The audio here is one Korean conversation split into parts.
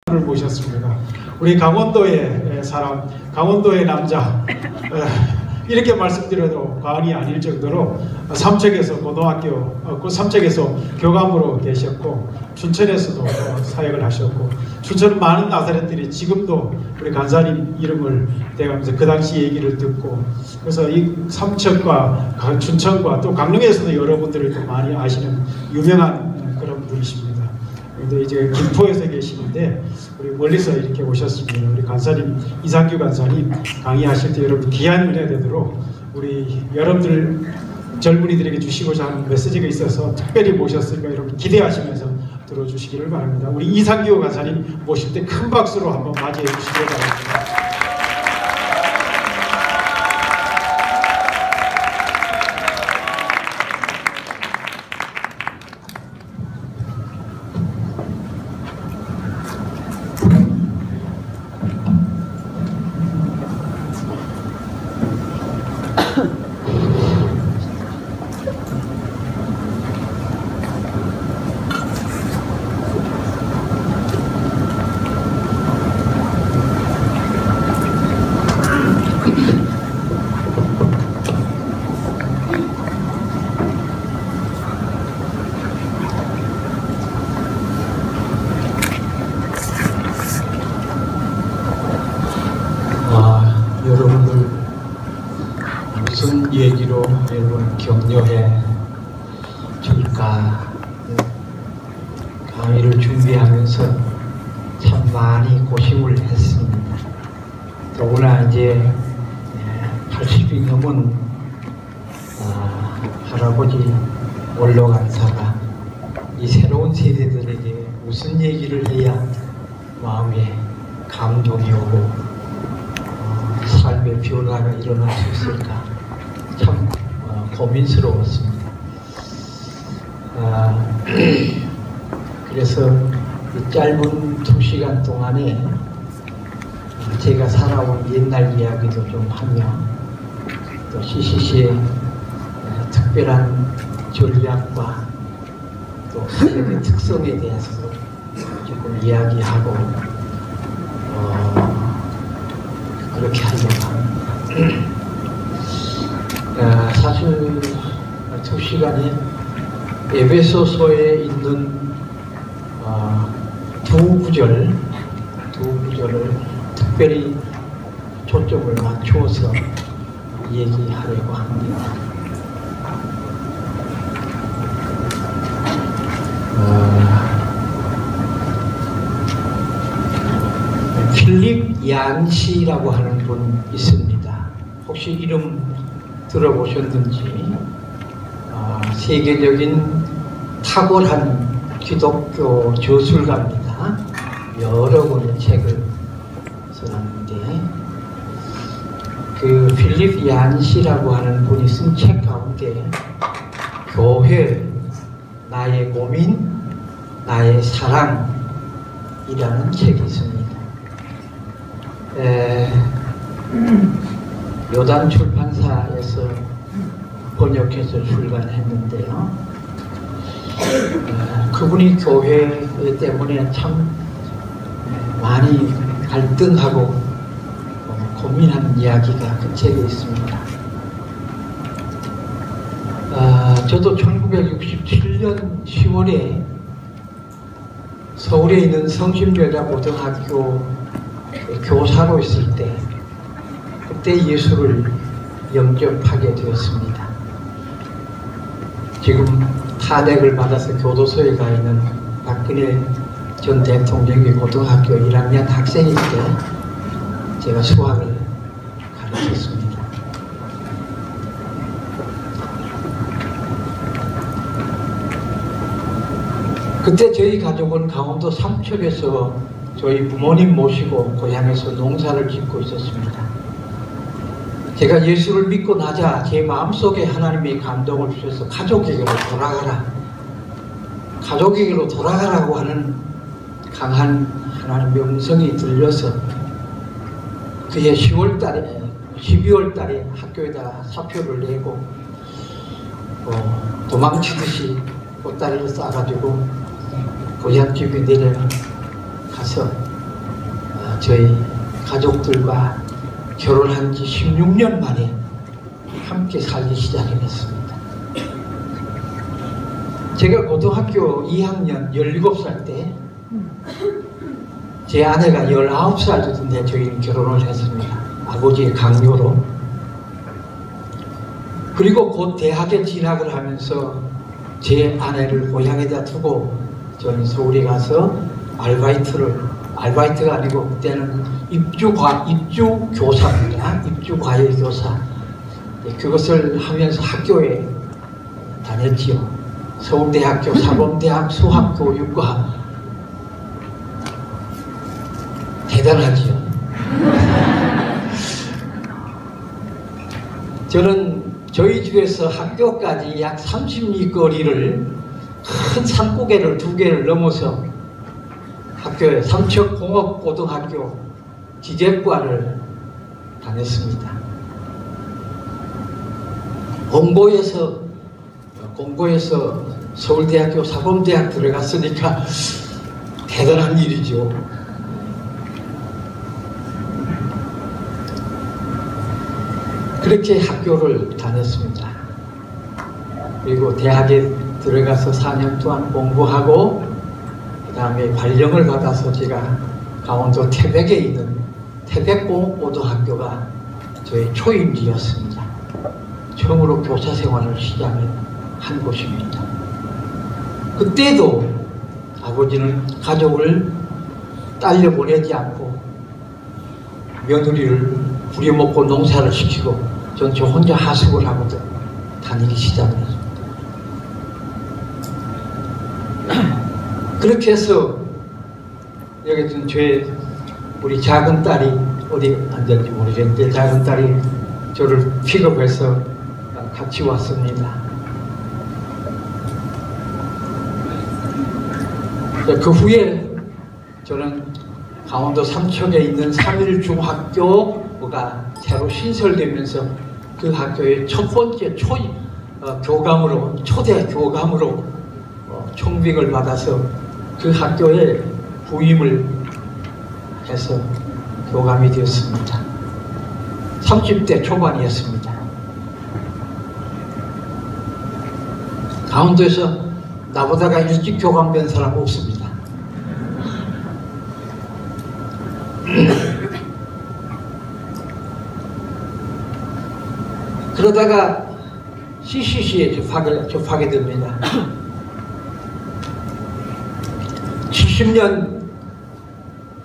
를 모셨습니다. 우리 강원도의 사람, 강원도의 남자, 이렇게 말씀드려도 과언이 아닐 정도로 삼척에서 고등학교, 삼척에서 교감으로 계셨고 춘천에서도 사역을 하셨고, 춘천은 많은 나사렛들이 지금도 우리 간사님 이름을 대가면서 그 당시 얘기를 듣고, 그래서 이 삼척과 춘천과 또 강릉에서도 여러분들을 또 많이 아시는 유명한 그런 분이십니다. 근데 이제 김포에서 계시는데 우리 멀리서 이렇게 오셨습니다. 우리 간사님, 이상규 간사님 강의하실 때 여러분 귀한 은혜 되도록 우리 여러분들 젊은이들에게 주시고자 하는 메시지가 있어서 특별히 모셨으니까 여러분 기대하시면서 들어주시기를 바랍니다. 우리 이상규 간사님 모실 때 큰 박수로 한번 맞이해 주시기 바랍니다. 여러분들 무슨 얘기로 여러분 격려해 줄까? 강의를 준비하면서 참 많이 고심을 했습니다. 더구나 이제 80이 넘은 할아버지 원로 강사가 이 새로운 세대들에게 무슨 얘기를 해야 마음에 감동이 오고 삶의 변화가 일어날 수 있을까 참 고민스러웠습니다. 그래서 이 짧은 2시간 동안에 제가 살아온 옛날 이야기도 좀 하며 또 CCC의 특별한 전략과 또 사역의 특성에 대해서도 조금 이야기하고 그렇게 하려고 합니다. 사실 2시간에 에베소서에 있는 두 구절을 특별히 초점을 맞추어서 얘기하려고 합니다. 필립 얀시라고 하는 분 있습니다. 혹시 이름 들어보셨는지 세계적인 탁월한 기독교 저술가입니다. 여러 권의 책을 써놨는데 그 필립 얀시라고 하는 분이 쓴 책 가운데 교회, 나의 고민, 나의 사랑이라는 책이 있습니다. 요단 출판사에서 번역해서 출간했는데요. 그분이 교회 때문에 참 많이 갈등하고 고민하는 이야기가 그 책에 있습니다. 저도 1967년 10월에 서울에 있는 성심여자고등학교 교사로 있을 때 그때 예수를 영접하게 되었습니다. 지금 탄핵을 받아서 교도소에 가 있는 박근혜 전 대통령의 고등학교 1학년 학생일 때 제가 수학을 가르쳤습니다. 그때 저희 가족은 강원도 삼척에서 저희 부모님 모시고 고향에서 농사를 짓고 있었습니다. 제가 예수를 믿고 나자 제 마음속에 하나님의 감동을 주셔서 가족에게로 돌아가라, 가족에게로 돌아가라고 하는 강한 하나님의 음성이 들려서 그해 12월 달에 학교에다 사표를 내고 도망치듯이 보따리를 싸가지고 고향집에 내려가서 저희 가족들과 결혼한 지 16년 만에 함께 살기 시작했습니다. 제가 고등학교 2학년 17살 때 제 아내가 19살 됐는데 저희는 결혼을 했습니다. 아버지의 강요로. 그리고 곧 대학에 진학을 하면서 제 아내를 고향에다 두고 저는 서울에 가서 알바이트가 아니고 그때는 입주교사입니다. 입주과외교사. 그것을 하면서 학교에 다녔지요. 서울대학교 사범대학 수학교육과. 대단하지요. 저는 저희 집에서 학교까지 약 30리 거리를 큰 산고개를 2개를 넘어서 학교에 삼척공업고등학교 기계과를 다녔습니다. 공고에서 서울대학교 사범대학 들어갔으니까 대단한 일이죠. 그렇게 학교를 다녔습니다. 그리고 대학에 들어가서 4년 동안 공부하고 그 다음에 발령을 받아서 제가 강원도 태백에 있는 태백공업고등학교가 저의 초임지였습니다. 처음으로 교사 생활을 시작을 한 곳입니다. 그때도 아버지는 가족을 딸려 보내지 않고 며느리를 부려먹고 농사를 시키고 전 저 혼자 하숙을 하고 다니기 시작을 했습니다. 그렇게 해서 여기 좀 우리 작은 딸이 어디 앉았는지 모르겠는데 작은 딸이 저를 픽업해서 같이 왔습니다. 그 후에 저는 강원도 삼척에 있는 3.1중학교가 새로 신설되면서 그 학교의 첫 번째 초대 교감으로 총빙을 받아서 그 학교에 부임을 해서 교감이 되었습니다. 30대 초반이었습니다. 강원도에서 나보다가 일찍 교감된 사람 없습니다. 그러다가 CCC에 접하게 됩니다. 70년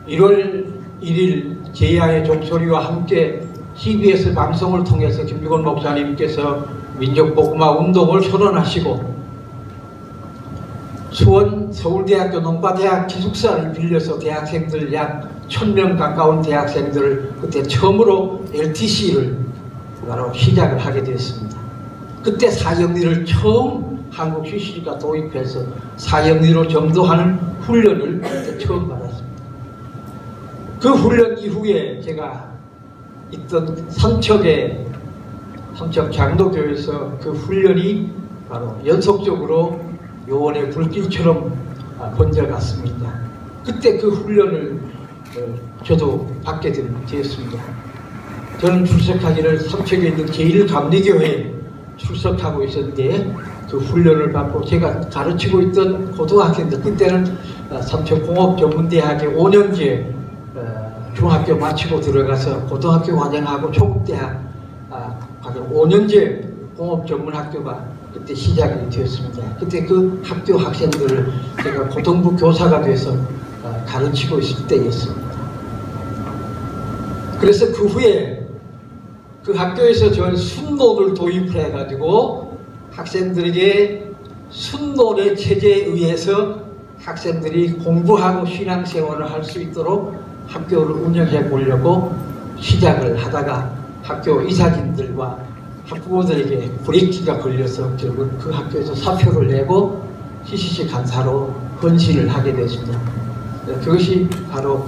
1월 1일 제야의 종소리와 함께 CBS 방송을 통해서 김주건 목사님께서 민족복음화 운동을 선언하시고 수원 서울대학교 농과대학 기숙사를 빌려서 대학생들 약 1000명 가까운 대학생들을 그때 처음으로 LTC를 바로 시작을 하게 되었습니다. 그때 사형리를 처음 한국 CCC가 도입해서 사형리로 전도하는 훈련을 그때 처음 받았습니다. 그 훈련 이후에 제가 있던 삼척 장로교에서 그 훈련이 바로 연속적으로 요원의 불길처럼 번져갔습니다. 그때 그 훈련을 저도 받게 되었습니다. 저는 출석하기를 삼척에 있는 제1감리교회에 출석하고 있었는데 그 훈련을 받고 제가 가르치고 있던 고등학생들, 그때는 삼척공업전문대학에 5년제 중학교 마치고 들어가서 고등학교 과정하고 초급대학 5년제 공업전문학교가 그때 시작이 되었습니다. 그때 그 학교 학생들을 제가 고등부 교사가 돼서 가르치고 있을 때였습니다. 그래서 그 후에 그 학교에서 저는 순노를 도입을 해가지고 학생들에게 순노의 체제에 의해서 학생들이 공부하고 신앙생활을 할 수 있도록 학교를 운영해 보려고 시작을 하다가 학교 이사진들과 학부모들에게 브레이크가 걸려서 결국 그 학교에서 사표를 내고 CCC 간사로 헌신을 하게 됐습니다. 그것이 바로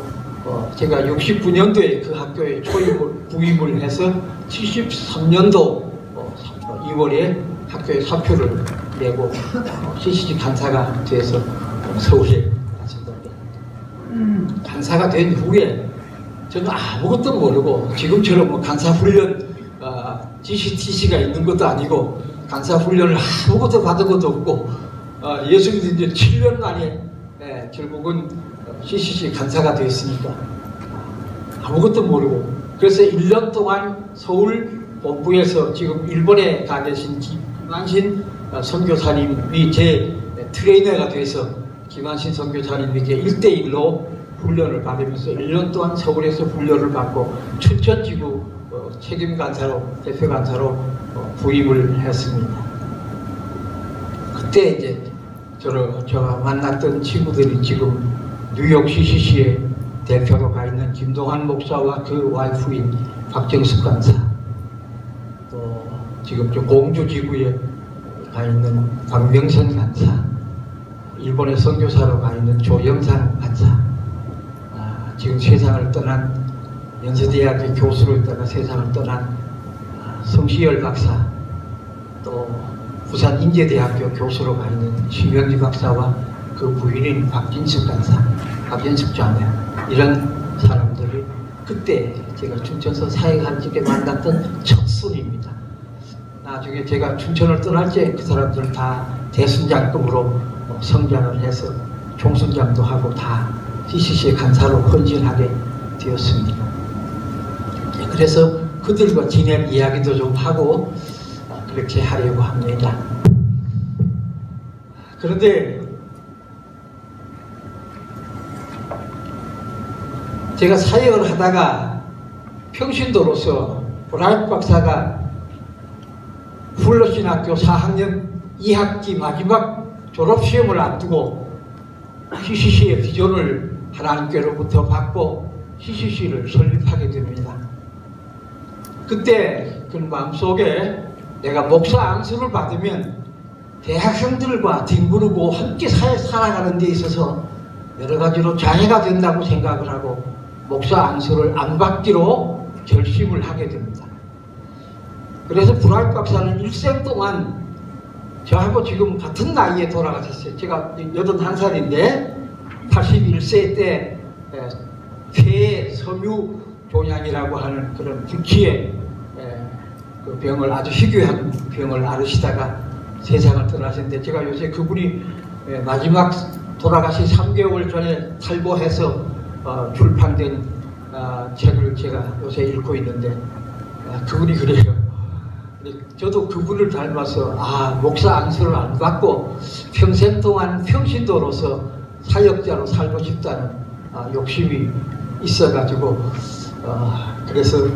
제가 69년도에 그 학교에 부임을 해서 73년도 2월에 학교에 사표를 내고 CCC 간사가 돼서 서울에 갔습니다. 간사가 된 후에 저는 아무것도 모르고 지금처럼 뭐 간사훈련 GCTC가 있는 것도 아니고 간사훈련을 아무것도 받은 것도 없고 예수님도 이제 7년 만에 결국은 CCC 간사가 되었으니까 아무것도 모르고 그래서 1년 동안 서울 본부에서 지금 일본에 가 계신 김환신 선교사님이 제 트레이너가 돼서 김환신 선교사님에게 1대1로 훈련을 받으면서 1년 동안 서울에서 훈련을 받고 춘천지구 책임간사로 대표간사로 부임을 했습니다. 그때 이제 제가 만났던 친구들이 지금 뉴욕 CCC의 대표로 가 있는 김동환 목사와 그 와이프인 박정숙 간사, 또 지금 공주 지구에 가 있는 박명선 간사, 일본의 선교사로 가 있는 조영상 간사, 지금 세상을 떠난 연세대학의 교수로 있다가 세상을 떠난 성시열 박사, 또 부산 인제대학교 교수로 가 있는 심영기 박사와 그 부인인 박진숙 간사, 박진숙 자매, 이런 사람들이 그때 제가 춘천서 사역할 적에 만났던 첫 손입니다. 나중에 제가 춘천을 떠날 때 그 사람들 다 대순장급으로 성장을 해서 총순장도 하고 다 CCC의 간사로 헌신하게 되었습니다. 그래서 그들과 지낸 이야기도 좀 하고 그렇게 하려고 합니다. 그런데 제가 사역을 하다가 평신도로서 브라이트 박사가 훌러신학교 4학년 2학기 마지막 졸업시험을 앞두고 CCC의 비전을 하나님께로부터 받고 CCC를 설립하게 됩니다. 그때 그 마음속에 내가 목사 안수를 받으면 대학생들과 뒹구르고 함께 살아가는 데 있어서 여러 가지로 장애가 된다고 생각을 하고 목사 안수를 안 받기로 결심을 하게 됩니다. 그래서 브라이트 박사는 일생 동안 저하고 지금 같은 나이에 돌아가셨어요. 제가 81살인데 81세 때 폐섬유 종양이라고 하는 그런 불치의 그 병을, 아주 희귀한 병을 앓으시다가 세상을 떠나셨는데, 제가 요새 그분이 마지막 돌아가시 3개월 전에 탈고해서 출판된 책을 제가 요새 읽고 있는데, 그분이 그래요. 저도 그분을 닮아서 목사 안수를 안 받고 평생 동안 평신도로서 사역자로 살고 싶다는 욕심이 있어가지고 그래서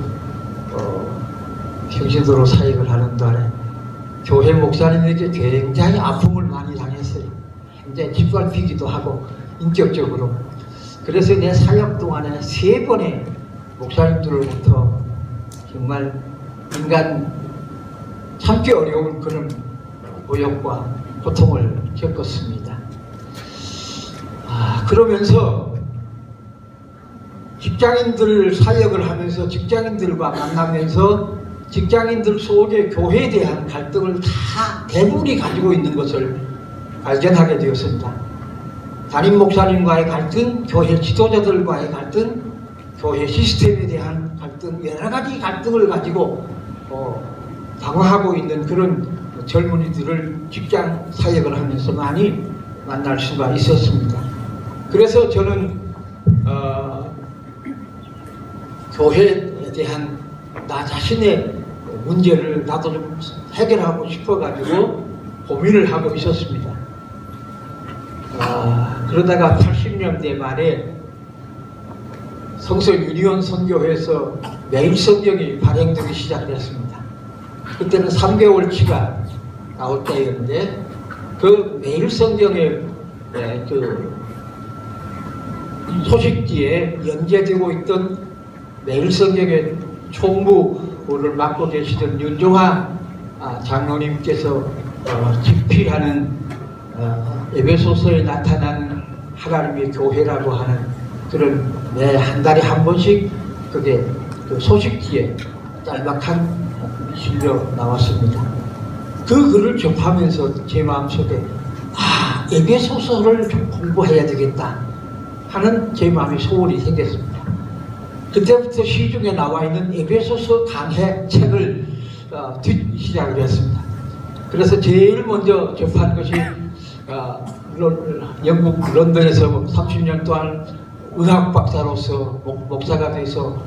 평신도로 사역을 하는 동안에 교회 목사님에게 굉장히 아픔을 많이 당했어요. 굉장히 짓밟히기도 하고 인격적으로. 그래서 내 사역 동안에 3번의 목사님들로부터 정말 인간 참기 어려운 그런 모욕과 고통을 겪었습니다. 그러면서 직장인들 사역을 하면서 직장인들과 만나면서 직장인들 속에 교회에 대한 갈등을 다 대부분이 가지고 있는 것을 발견하게 되었습니다. 담임 목사님과의 갈등, 교회 지도자들과의 갈등, 교회 시스템에 대한 갈등, 여러 가지 갈등을 가지고 방황하고 있는 그런 젊은이들을 직장 사역을 하면서 많이 만날 수가 있었습니다. 그래서 저는 교회에 대한 나 자신의 문제를 나도 좀 해결하고 싶어가지고 고민을 하고 있었습니다. 그러다가 80년대 말에 성서 유니온 선교회에서 매일 성경이 발행되기 시작했습니다. 그때는 3개월치가 나올 때였는데 그 매일 성경의 그 소식지에 연재되고 있던 매일 성경의 총무를 맡고 계시던 윤종화 장로님께서 집필하는 에베소서에 나타난 하나님의 교회라고 하는 그런 매 한 달에 한 번씩 그게 그 소식지에 짤막한 실려 나왔습니다. 그 글을 접하면서 제 마음속에 에베소서를 좀 공부해야 되겠다 하는 제 마음에 소원이 생겼습니다. 그때부터 시중에 나와 있는 에베소서 강해 책을 시작을 했습니다. 그래서 제일 먼저 접한 것이 영국 런던에서 30년 동안 의학 박사로서 목사가 돼서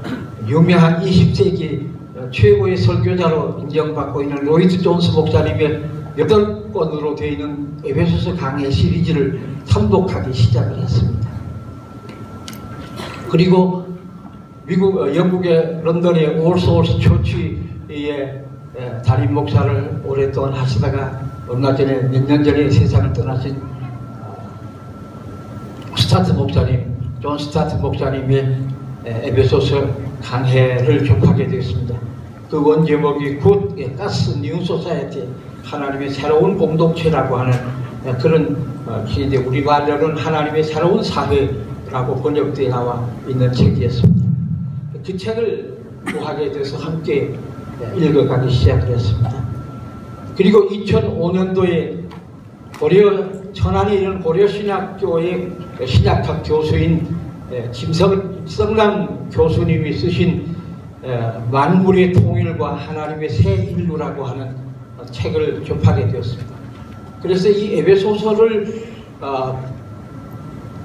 유명한 20세기 최고의 설교자로 인정받고 있는 로이드 존스 목사님의 8권으로 되어 있는 에베소서 강해 시리즈를 탐독하기 시작을 했습니다. 그리고 영국의 런던의 올소울스 처치의 담임 목사를 오랫동안 하시다가 얼마 전에 몇 년 전에 세상을 떠나신 스타트 목사님, 존 스타트 목사님의 에베소서 강해를 접하게 되었습니다. 그 원제목이 굿 가스 뉴 소사이티, 하나님의 새로운 공동체라고 하는 그런 이제 우리 말로는 하나님의 새로운 사회라고 번역되어 나와 있는 책이었습니다. 그 책을 구하게 돼서 함께 읽어가기 시작했습니다. 그리고 2005년도에 천안에 있는 고려신학교의 신약학 교수인 김성남 교수님이 쓰신 만물의 통일과 하나님의 새 인류라고 하는 책을 접하게 되었습니다. 그래서 이 에베소서를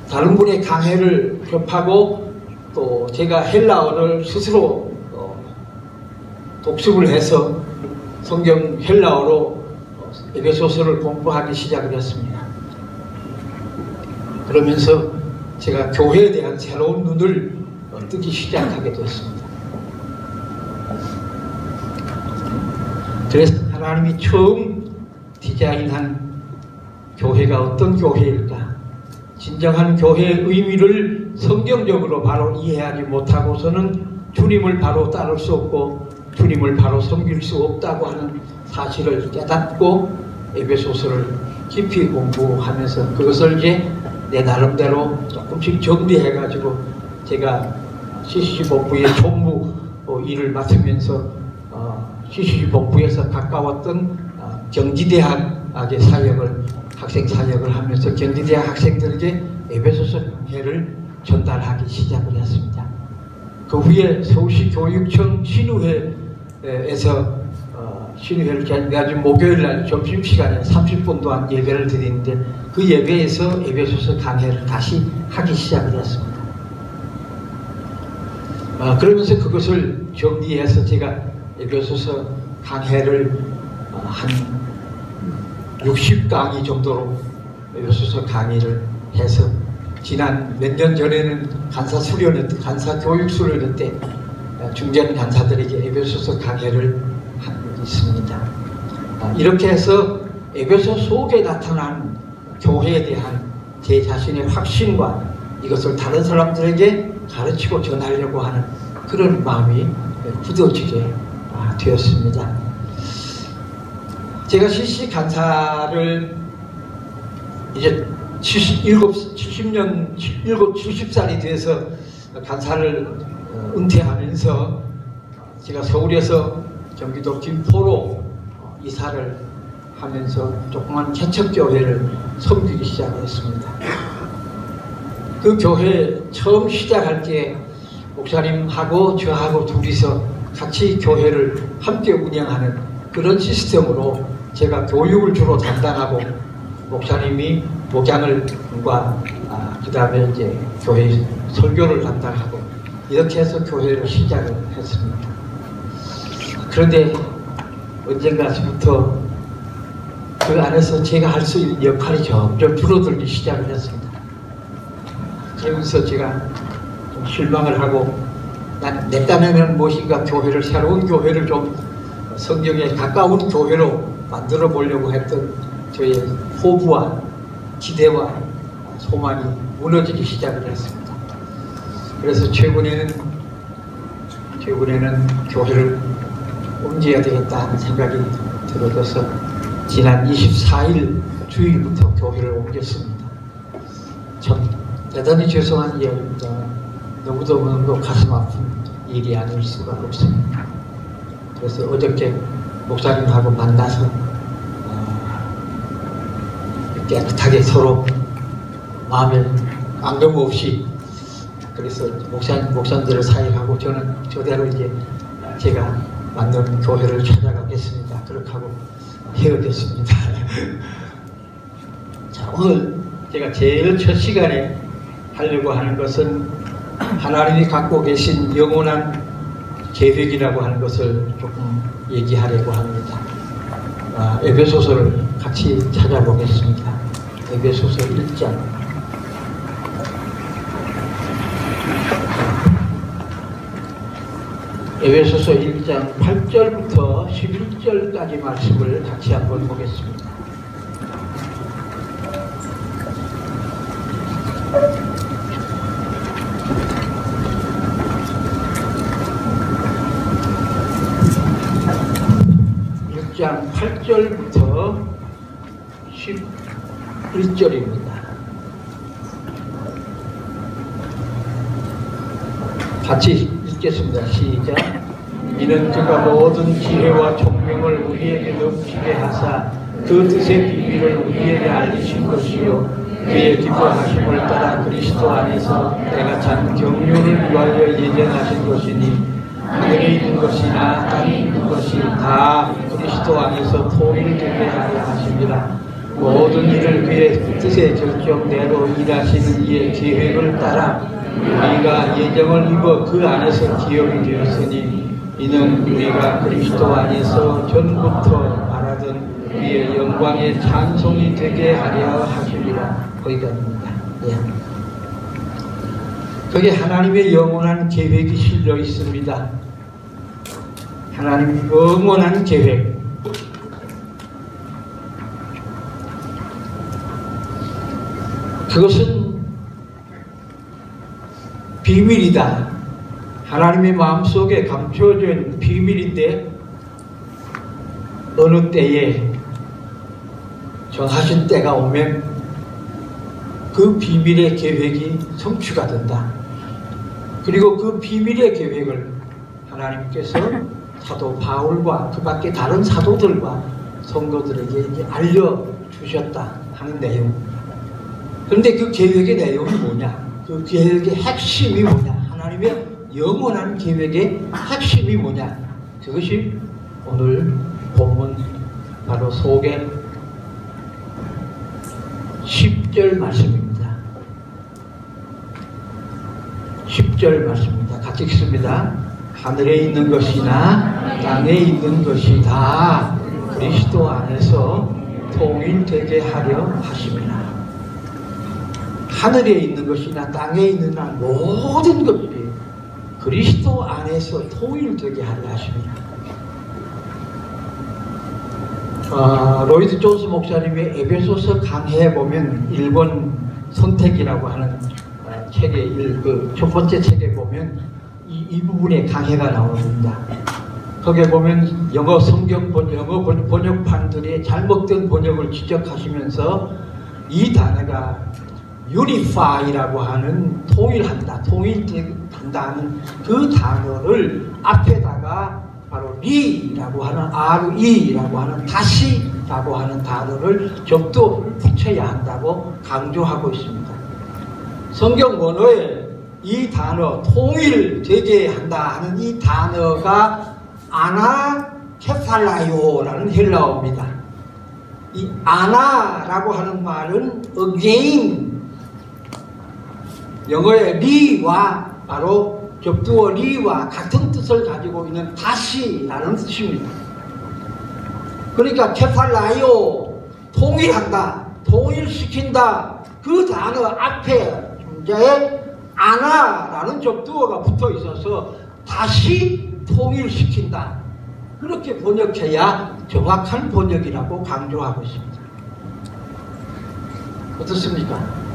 다른 분의 강해를 접하고 또 제가 헬라어를 스스로 독습을 해서 성경 헬라어로 에베소서를 공부하기 시작을 했습니다. 그러면서 제가 교회에 대한 새로운 눈을 뜨기 시작하게 됐습니다. 그래서 하나님이 처음 디자인한 교회가 어떤 교회일까? 진정한 교회의 의미를 성경적으로 바로 이해하지 못하고서는 주님을 바로 따를 수 없고 주님을 바로 섬길 수 없다고 하는 사실을 깨닫고 에베소서를 깊이 공부하면서 그것을 이제 내 나름대로 조금씩 정리해가지고 제가 CCC 본부의 총무 일을 맡으면서 CCC 본부에서 가까웠던 경지대학의 사역을 학생 사역을 하면서 경지대학 학생들에게 에베소서 강해를 전달하기 시작을 했습니다. 그 후에 서울시 교육청 신우회에서 신우회를 가지고 목요일날 점심시간에 30분 동안 예배를 드리는데 그 예배에서 에베소서 강해를 다시 하기 시작을 했습니다. 그러면서 그것을 정리해서 제가 에베소서 강해를 한 60강의 정도로 에베소서 강의를 해서 지난 몇 년 전에는 간사 교육 수련회 때 중견 간사들에게 에베소서 강해를 하고 있습니다. 이렇게 해서 에베소 속에 나타난 교회에 대한 제 자신의 확신과 이것을 다른 사람들에게 가르치고 전하려고 하는 그런 마음이 굳어지게 되었습니다. 제가 CCC 간사를 이제 70살이 돼서 간사를 은퇴하면서 제가 서울에서 경기도 김포로 이사를 하면서 조그만 개척교회를 섬기기 시작했습니다. 그 교회 처음 시작할 때 목사님하고 저하고 둘이서 같이 교회를 함께 운영하는 그런 시스템으로 제가 교육을 주로 담당하고 목사님이 목양을과 그 다음에 이제 교회 설교를 담당하고 이렇게 해서 교회를 시작을 했습니다. 그런데 언젠가부터 그 안에서 제가 할 수 있는 역할이 점점 줄어들기 시작을 했습니다. 그러면서 제가 좀 실망을 하고 내 딴에는 무엇인가 교회를 새로운 교회를 좀 성경에 가까운 교회로 만들어 보려고 했던 저의 포부와 기대와 소망이 무너지기 시작을 했습니다. 그래서 최근에는 교회를 옮겨야 되겠다 하는 생각이 들어서 지난 24일 주일부터 교회를 옮겼습니다. 참 대단히 죄송한 이야기입니다. 너무도 가슴 아픈 일이 아닐 수가 없습니다. 그래서 어저께 목사님하고 만나서 깨끗하게 서로 마음에 앙금 없이 그래서 목사님들을 사역하고 저는 저대로 이제 제가 만든 교회를 찾아가겠습니다. 그렇게 하고 헤어졌습니다. 자, 오늘 제가 제일 첫 시간에 하려고 하는 것은 하나님이 갖고 계신 영원한 계획이라고 하는 것을 조금 얘기하려고 합니다. 에베소서를 같이 찾아보겠습니다. 에베소서 1장. 에베소서 1장 8절부터 11절까지 말씀을 같이 한번 보겠습니다. 장 8절부터 11절입니다. 같이 읽겠습니다. 시작. 이는 그가 모든 지혜와 총명을 우리에게 넘치게 하사 그 뜻의 비밀을 우리에게 알리신 것이요 그의 기뻐하심을 따라 그리스도 안에서 내가 참 경륜을 위하여 예정하신 것이니 하늘에 있는 것이나 땅에 있는 것이 다 그리스도 안에서 통일되게 하려 하십니다. 모든 일을 그의 뜻의 결정대로 일하시는 이의 계획을 따라 우리가 예정을 입어 그 안에서 기업이 되었으니 이는 우리가 그리스도 안에서 전부터 말하던 그의 영광의 찬송이 되게 하려 하십니다. 거기까지입니다. 예. 거기에 하나님의 영원한 계획이 실려 있습니다. 하나님의 영원한 계획. 그것은 비밀이다. 하나님의 마음속에 감춰져 있는 비밀인데 어느 때에 정하신 때가 오면 그 비밀의 계획이 성취가 된다. 그리고 그 비밀의 계획을 하나님께서 사도 바울과 그 밖에 다른 사도들과 성도들에게 이제 알려주셨다 하는 내용. 그런데 그 계획의 내용이 뭐냐? 그 계획의 핵심이 뭐냐? 하나님의 영원한 계획의 핵심이 뭐냐? 그것이 오늘 본문 바로 속에 10절 말씀입니다. 10절 말씀입니다. 같이 읽습니다. 하늘에 있는 것이나 땅에 있는 것이 다 그리스도 안에서 통일되게 하려 하십니다. 하늘에 있는 것이나 땅에 있는 모든 것들이 그리스도 안에서 통일되게 하려 하십니다. 로이드 존스 목사님의 에베소서 강해에 보면 1번 선택이라고 하는 책의 첫 번째 책에 보면 이 부분에 강해가 나옵니다. 거기에 보면 영어 번역판들이 잘못된 번역을 지적하시면서 이 단어가 unify라고 하는 통일한다, 통일한다는 그 단어를 앞에다가 바로 리라고 하는 RE라고 하는 다시라고 하는 단어를 접두어를 붙여야 한다고 강조하고 있습니다. 성경 원어에 이 단어 통일되게 한다 하는 이 단어가 아나케팔라요라는 헬라어입니다. 이 아나라고 하는 말은 again, 영어의 리와 바로 접두어 리와 같은 뜻을 가지고 있는 다시라는 뜻입니다. 그러니까 케팔라요, 통일한다, 통일시킨다, 그 단어 앞에 존재에 아나라는 접두어가 붙어 있어서 다시 통일시킨다. 그렇게 번역해야 정확한 번역이라고 강조하고 있습니다. 어떻습니까?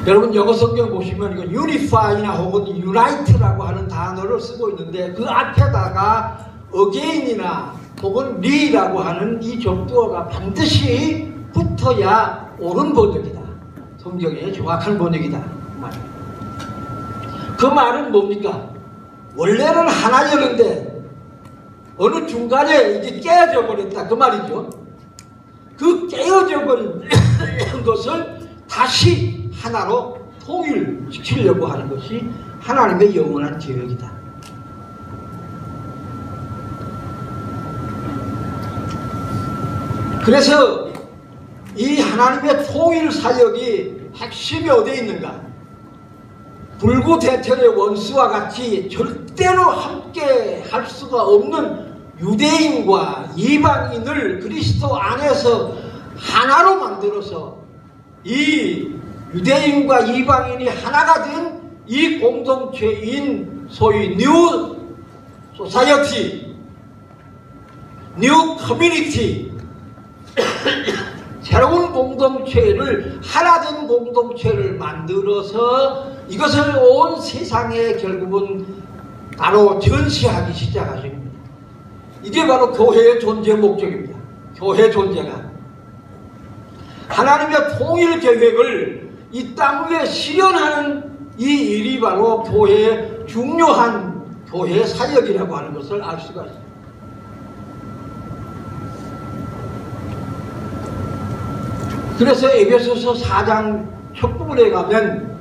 여러분 영어 성경 보시면 이거 unify나 혹은 unite라고 하는 단어를 쓰고 있는데 그 앞에다가 again이나 혹은 re라고 하는 이 접두어가 반드시 붙어야 옳은 번역이다. 성경의 정확한 번역이다. 그 말은 뭡니까? 원래는 하나였는데 어느 중간에 이게 깨어져 버렸다. 그 말이죠. 그 깨어져 버린 것을 다시 하나로 통일시키려고 하는 것이 하나님의 영원한 계획이다. 그래서 이 하나님의 통일 사역이 핵심이 어디에 있는가? 불구대천의 원수와 같이 절대로 함께 할 수가 없는 유대인과 이방인을 그리스도 안에서 하나로 만들어서 이 유대인과 이방인이 하나가 된 이 공동체인 소위 뉴 소사이어티, 뉴 커뮤니티, 새로운 공동체를, 하나된 공동체를 만들어서 이것을 온 세상에 결국은 바로 전시하기 시작하십니다. 이게 바로 교회의 존재 목적입니다. 교회 존재가 하나님의 통일 계획을 이 땅 위에 실현하는 이 일이 바로 교회의 중요한 교회 사역이라고 하는 것을 알 수가 있습니다. 그래서 에베소서 4장 첫 부분에 가면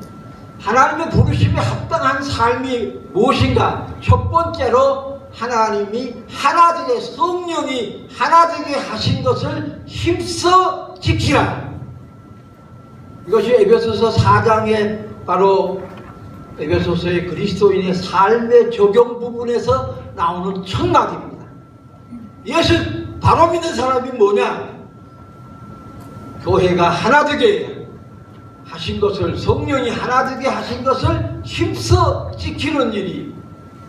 하나님의 부르심에 합당한 삶이 무엇인가? 첫 번째로 하나님이 하나되게, 성령이 하나되게 하신 것을 힘써 지키라. 이것이 에베소서 4장의 바로 에베소서의 그리스도인의 삶의 적용 부분에서 나오는 첫마디입니다. 이것을 바로 믿는 사람이 뭐냐? 교회가 하나되게 하신 것을, 성령이 하나되게 하신 것을 힘써 지키는 일이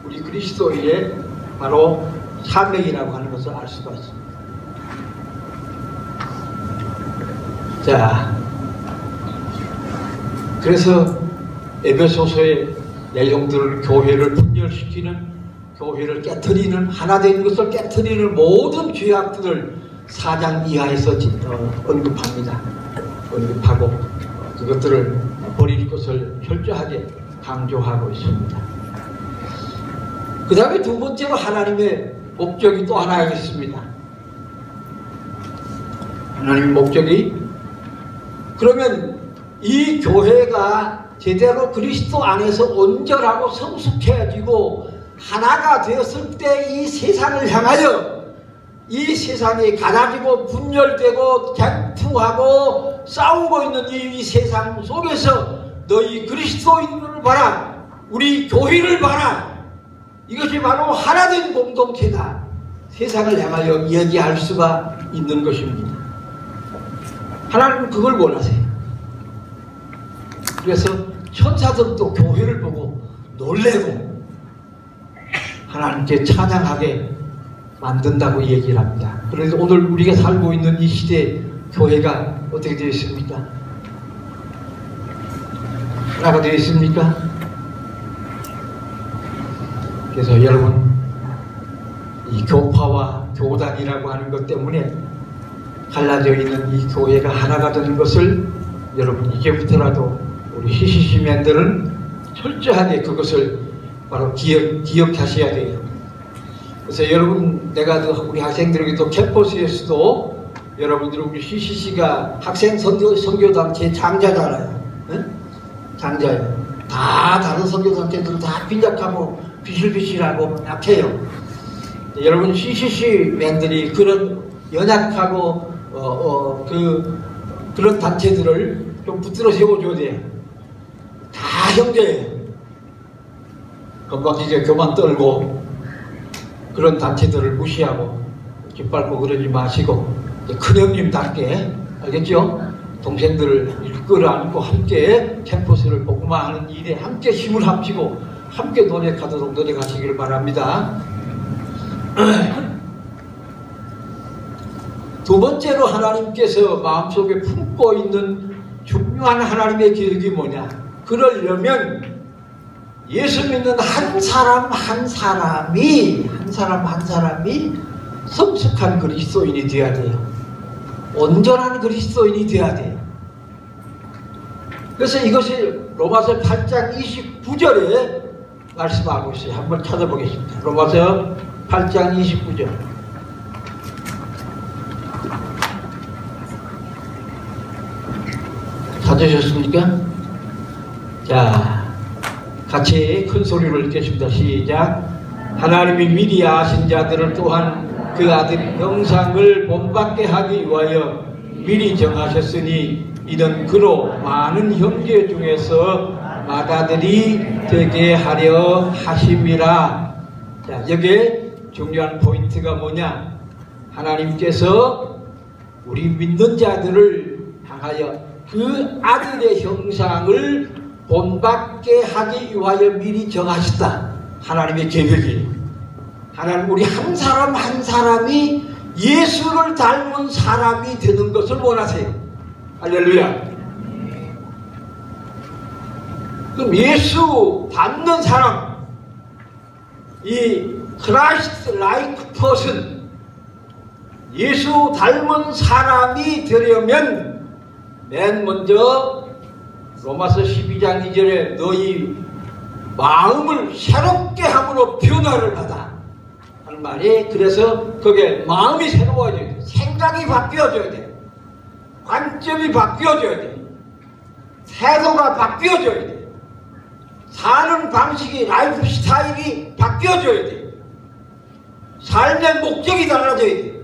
우리 그리스도인의 바로 사명이라고 하는 것을 알 수가 있습니다. 자, 그래서 에베소서의 내용들을, 교회를 분열시키는, 교회를 깨트리는, 하나된 것을 깨트리는 모든 죄악들을 4장 이하에서 언급합니다. 언급하고 그것들을 버릴 것을 철저하게 강조하고 있습니다. 그 다음에 두 번째로 하나님의 목적이 또 하나 있습니다. 하나님의 목적이, 그러면 이 교회가 제대로 그리스도 안에서 온전하고 성숙해지고 하나가 되었을 때 이 세상을 향하여, 이 세상이 갈라지고 분열되고 쟁투하고 싸우고 있는 이 세상 속에서 너희 그리스도인을 봐라, 우리 교회를 봐라, 이것이 바로 하나된 공동체다. 세상을 향하여 얘기할 수가 있는 것입니다. 하나님은 그걸 원하세요. 그래서 천사들도 교회를 보고 놀래고 하나님께 찬양하게 만든다고 얘기를 합니다. 그래서 오늘 우리가 살고 있는 이 시대에 교회가 어떻게 되어 있습니까? 하나가 되어 있습니까? 그래서 여러분, 이 교파와 교단이라고 하는 것 때문에 갈라져 있는 이 교회가 하나가 되는 것을 여러분 이제부터라도 우리 CCC맨들은 철저하게 그것을 바로 기억하셔야 돼요. 그래서 여러분, 내가 우리 학생들에게도 캠퍼스에서도 여러분들 우리 CCC가 학생 선교단체 장자잖아요. 응? 장자예요. 다 다른 선교단체들은 다 빈약하고 비실비실하고 약해요. 여러분 CCC맨들이 그런 연약하고 그런 단체들을 좀 붙들어 세워줘야 돼요. 다 형제예요. 건방지게 교만 떨고 그런 단체들을 무시하고 깃밟고 그러지 마시고 큰형님답게, 알겠죠? 동생들을 끌어안고 함께 캠퍼스를 복음화하는 일에 함께 힘을 합치고 함께 노력하도록 노력하시기를 바랍니다. 두 번째로 하나님께서 마음속에 품고 있는 중요한 하나님의 계획이 뭐냐? 그러려면 예수 믿는 한 사람 한 사람이 성숙한 그리스도인이 되어야 돼요. 온전한 그리스도인이 되어야 돼요. 그래서 이것이 로마서 8장 29절에 말씀하고 있어요. 한번 찾아보겠습니다. 로마서 8장 29절. 찾으셨습니까? 자, 같이 큰 소리로 읽겠습니다. 시작. 하나님이 미리 아신 자들을 또한 그 아들 형상을 본받게 하기 위하여 미리 정하셨으니 이는 그로 많은 형제 중에서 맏아들이 되게 하려 하심이라. 자, 여기에 중요한 포인트가 뭐냐? 하나님께서 우리 믿는 자들을 향하여 그 아들의 형상을 본받게 하기 위하여 미리 정하셨다. 하나님의 계획이. 하나님 우리 한 사람 한 사람이 예수를 닮은 사람이 되는 것을 원하세요. 할렐루야. 그럼 예수 닮는 사람, 이 Christ like person, 예수 닮은 사람이 되려면 맨 먼저 로마서 12장 2절에 너희 마음을 새롭게 함으로 변화를 받아 하는 말이, 그래서 그게 마음이 새로워져야 돼. 생각이 바뀌어져야 돼. 관점이 바뀌어져야 돼. 태도가 바뀌어져야 돼. 사는 방식이, 라이프 스타일이 바뀌어져야 돼. 삶의 목적이 달라져야 돼.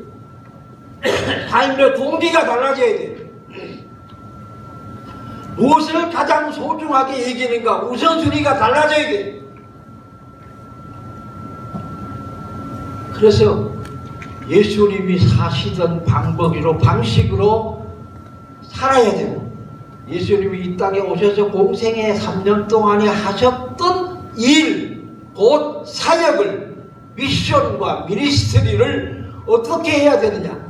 삶의 동기가 달라져야 돼. 무엇을 가장 소중하게 여기는가, 우선순위가 달라져야 돼. 그래서 예수님이 사시던 방식으로 살아야 되고, 예수님이 이 땅에 오셔서 공생의 3년 동안에 하셨던 일, 곧 사역을, 미션과 미니스트리를 어떻게 해야 되느냐.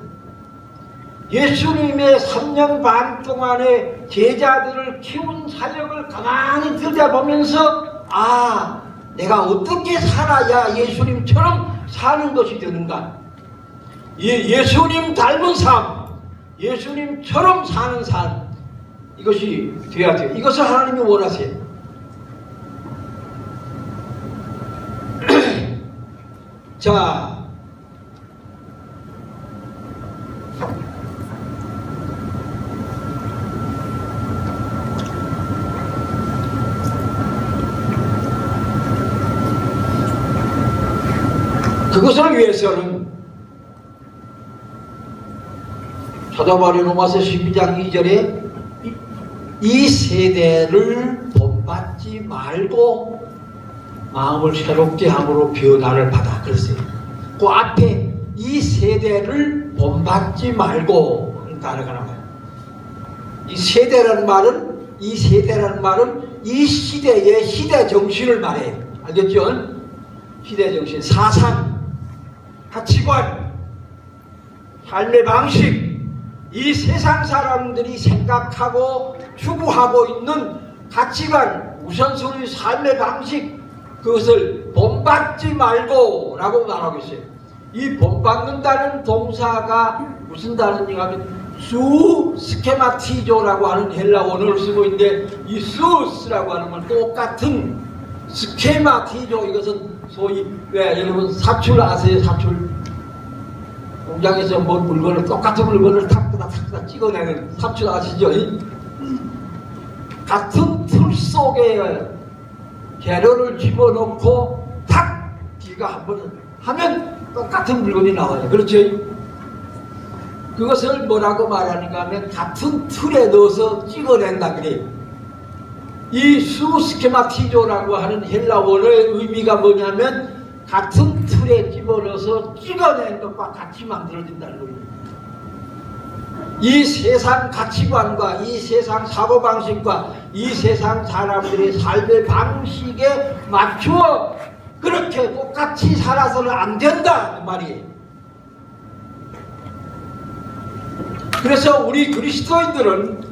예수님의 3년 반 동안에 제자들을 키운 사역을 가만히 들여다보면서, 아, 내가 어떻게 살아야 예수님처럼 사는 것이 되는가. 예수님 닮은 삶, 예수님처럼 사는 삶, 이것이 되어야 돼요. 이것을 하나님이 원하세요. 자, 그것을 위해서는 사도바울이 로마서 12장 2절에 이 세대를 본받지 말고 마음을 새롭게 함으로 변화를 받아. 그랬어요. 그 앞에 이 세대를 본받지 말고 하는 단어가 나와요. 이 세대라는 말은 이 시대의 시대 정신을 말해요. 알겠죠? 시대 정신, 사상, 가치관, 삶의 방식, 이 세상 사람들이 생각하고 추구하고 있는 가치관, 우선순위, 삶의 방식, 그것을 본받지 말고 라고 말하고 있어요. 이 본받는다는 동사가 무슨 단어인가 하면 수 스케마티조라고 하는 헬라 원어를 쓰고 있는데, 이 수스라고 하는 건 똑같은 스케마티조, 이것은 소위, 왜 여러분 사출 아세요? 사출. 공장에서 뭐 물건을, 똑같은 물건을 탁다 찍어내는 사출 아시죠? 같은 틀 속에 재료를 집어넣고 탁 기가 한번 하면 똑같은 물건이 나와요. 그렇죠? 그것을 뭐라고 말하는가 하면 같은 틀에 넣어서 찍어낸다 그래요. 이 수스케마티조라고 하는 헬라 원어의 의미가 뭐냐면 같은 틀에 집어넣어서 찍어낸 것과 같이 만들어진다는 거예요. 이 세상 가치관과 이 세상 사고방식과 이 세상 사람들의 삶의 방식에 맞추어 그렇게 똑같이 살아서는 안 된다 그 말이에요. 그래서 우리 그리스도인들은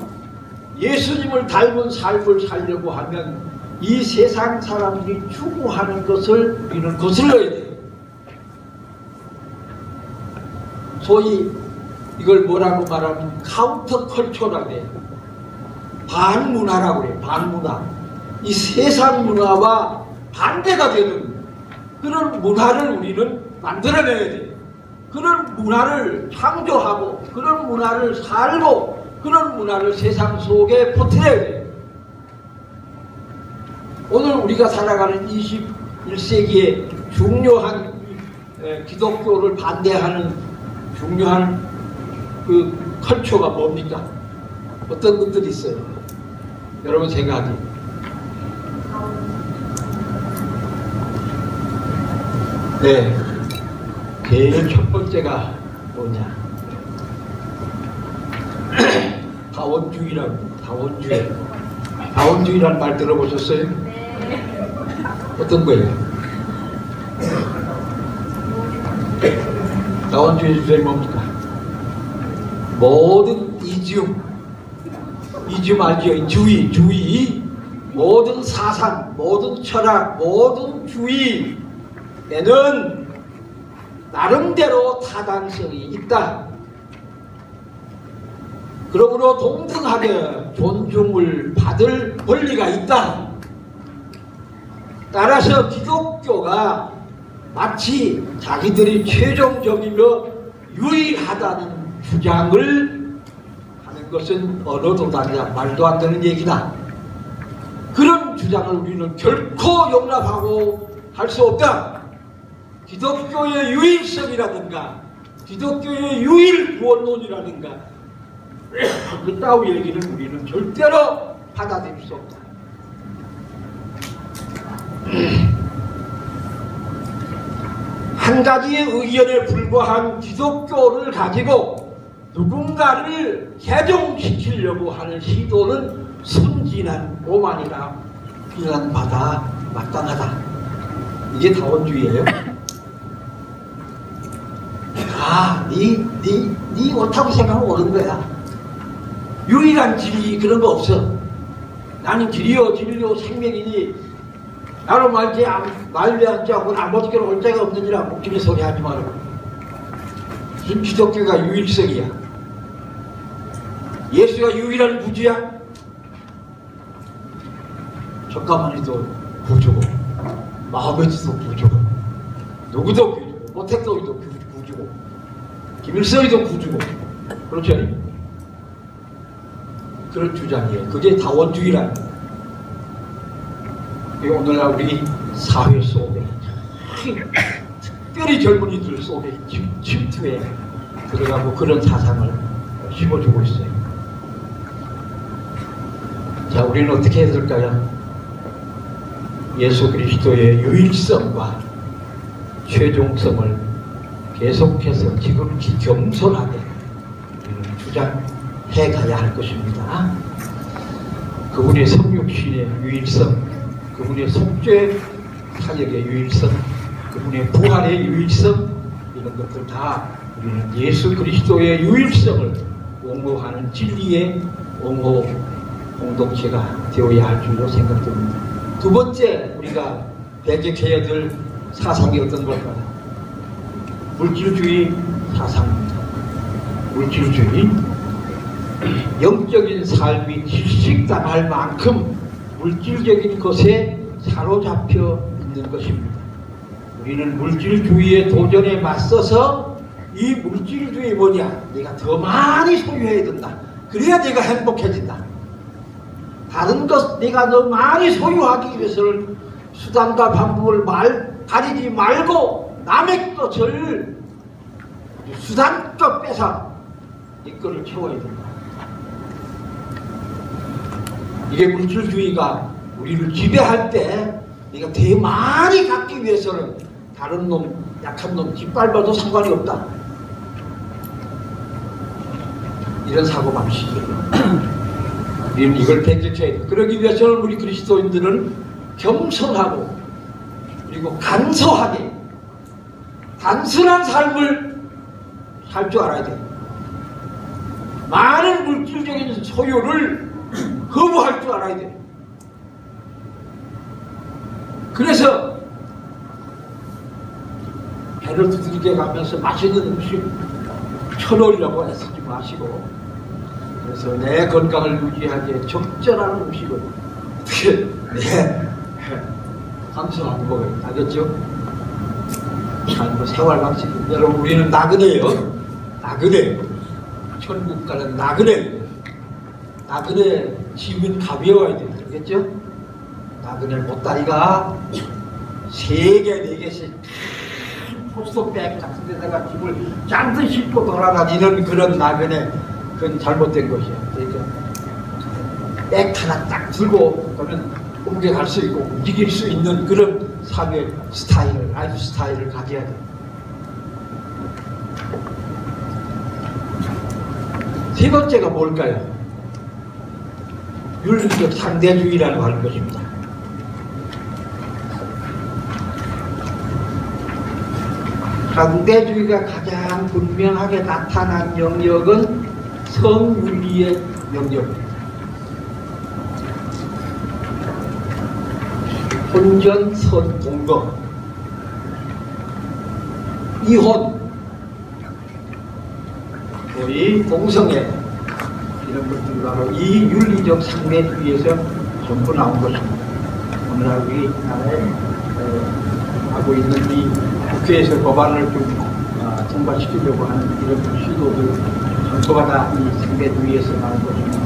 예수님을 닮은 삶을 살려고 하면 이 세상 사람들이 추구하는 것을 우리는 거슬러야 돼요. 소위 이걸 뭐라고 말하면 카운터 컬처라고 해요. 반문화라고 해요. 반문화. 이 세상 문화와 반대가 되는 그런 문화를 우리는 만들어내야 돼요. 그런 문화를 창조하고 그런 문화를 살고 그런 문화를 세상 속에 퍼뜨려야 돼요. 오늘 우리가 살아가는 21세기의 중요한 기독교를 반대하는 중요한 그 컬처가 뭡니까? 어떤 것들이 있어요? 여러분 생각이. 네. 제일 첫 번째가 뭐냐? 다원주의라고. 다원주의. 다원주의라는 말 들어보셨어요? 네. 어떤 거예요? 다원주의 주제는 뭡니까? 모든 이지움 알죠? 주의, 모든 사상, 모든 철학, 모든 주의에는 나름대로 타당성이 있다. 그러므로 동등하게 존중을 받을 권리가 있다. 따라서 기독교가 마치 자기들이 최종적이며 유일하다는 주장을 하는 것은 언어도 다르다. 말도 안 되는 얘기다. 그런 주장을 우리는 결코 용납하고 할 수 없다. 기독교의 유일성이라든가 기독교의 유일 구원론이라든가 그 따위 얘기는 우리는 절대로 받아들일 수 없다. 한 가지의 의견에 불과한 기독교를 가지고 누군가를 개종시키려고 하는 시도는 순진한 오만이라 비난받아 마땅하다. 이게 다원주의예요. 네 옳다고 생각하면 옳은 거야. 유일한 진리 그런 거 없어. 나는 길이요 진리요 생명이니 나로 말지 않지 않고는 아무것도 올 자가 없느니라. 웃기는 소리 하지 말고. 무슨 기독교가 유일성이야. 예수가 유일한 구주야. 적가마니도 구주고 마호메트도 구주고 누구도 구주고 모택도도 구주고 김일성이도 구주고 그렇지 않니? 그런 주장이에요. 그게 다원주의라는 거예요. 오늘날 우리 사회 속에 특별히 젊은이들 속에 침투에 들어가고 그런 사상을 심어주고 있어요. 자, 우리는 어떻게 해야 될까요? 예수 그리스도의 유일성과 최종성을 계속해서 지극히 겸손하게 주장해 가야 할 것입니다. 그분의 성육신의 유일성, 그분의 속죄 사역의 유일성, 그분의 부활의 유일성, 이런 것들 다 우리는 예수 그리스도의 유일성을 옹호하는 진리의 옹호 공동체가 되어야 할 줄로 생각됩니다. 두 번째 우리가 배격해야 될 사상이 어떤 걸까요? 물질주의 사상입니다. 물질주의. 영적인 삶이 질식당할 만큼 물질적인 것에 사로잡혀 있는 것입니다. 우리는 물질주의의 도전에 맞서서 이 물질주의 뭐냐? 내가 더 많이 소유해야 된다. 그래야 내가 행복해진다. 다른 것 내가 더 많이 소유하기 위해서는 수단과 방법을 가리지 말고 남의 것을 수단껏 뺏어 이 거를 채워야 된다. 이게 물질주의가 우리를 지배할 때 내가 되게 많이 갖기 위해서는 다른 놈, 약한 놈 짓밟아도 상관이 없다. 이런 사고방식이에요. 우리는 이걸 배격해야 돼. 그러기 위해서는 우리 그리스도인들은 겸손하고 그리고 간소하게 단순한 삶을 살 줄 알아야 돼. 많은 물질적인 소유를 거부할 줄 알아야 돼. 그래서 배를 두들겨 가면서 맛있는 음식 1,000원이라고 애쓰지 마시고, 그래서 내 건강을 유지하기에 적절한 음식을 어떻게 감수하고 먹어요. 알겠죠? 삶의 생활 방식. 여러분, 우리는 나그네예요. 나그네. 천국 가는 나그네. 나그네 짐은 가벼워야 돼요. 알겠죠? 나그네 보따리가 3개, 4개씩 포스터백 같은 데다가 집을 잔뜩 싣고 돌아다니는 그런 나그네, 그건 잘못된 것이야. 그러니까 백 하나 딱 들고 그러면 옮겨갈 수 있고 움직일 수 있는 그런 삶의 스타일을, 라이프 스타일을 가져야 돼. 세 번째가 뭘까요? 윤리적 상대주의라고 하는 것입니다. 상대주의가 가장 분명하게 나타난 영역은 성윤리의 영역입니다. 혼전, 선, 공거, 이혼, 이 공성애, 이런 것들이 바로 이 윤리적 상대주의에서 전부 나온 것입니다. 오늘날 우리나라에 하고 있는 이 국회에서 법안을 좀 통과시키려고 하는 이런 시도들 전부가 다 이 상대주의에서 나온 것입니다.